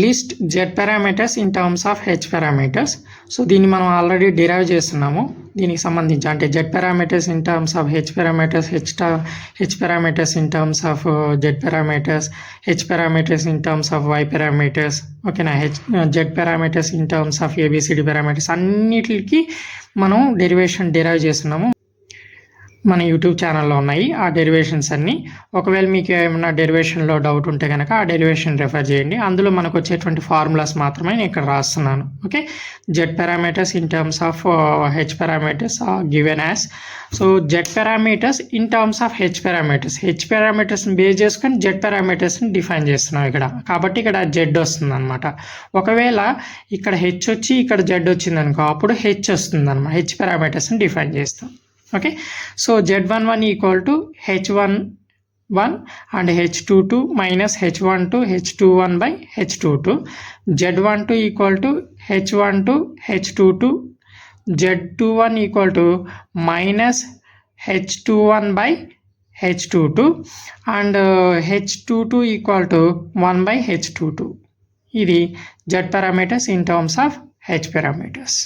List Z parameters in terms of H parameters. So దీన్ని మనం already derive చేస్తున్నాము. దీనికి సంబంధించి అంటే Z parameters in terms of H parameters, H parameters in terms of Z parameters, H parameters in terms of Y parameters, ఓకేనా, Z parameters in terms of ABCD parameters అన్నిటికి మనం derive చేస్తున్నాము. మన YouTube ఛానల్లో ఉన్నాయి ఆ డెరివేషన్స్ అన్నీ. ఒకవేళ మీకు ఏమైనా డెరివేషన్లో డౌట్ ఉంటే కనుక ఆ డెరివేషన్ రెఫర్ చేయండి. అందులో మనకు వచ్చేటువంటి ఫార్ములాస్ మాత్రమే నేను ఇక్కడ రాస్తున్నాను. Okay, Z parameters in terms of H parameters given as. So Z parameters in terms of H పారామీటర్స్ని బేస్ చేసుకొని జెడ్ పారామీటర్స్ని డిఫైన్ చేస్తున్నాం ఇక్కడ. కాబట్టి ఇక్కడ జెడ్ వస్తుంది అనమాట. ఒకవేళ ఇక్కడ హెచ్ వచ్చి ఇక్కడ జెడ్ వచ్చింది అనుకో, అప్పుడు హెచ్ వస్తుంది అనమాట. హెచ్ పారామీటర్స్ని డిఫైన్ చేస్తాం. Okay, so z11 equal to h11 and h22 minus h12 h21 by h22, z12 equal to h12 h22, z21 equal to minus h21 by h22 and h22 equal to 1 by h22. ఇది z parameters in terms of h parameters.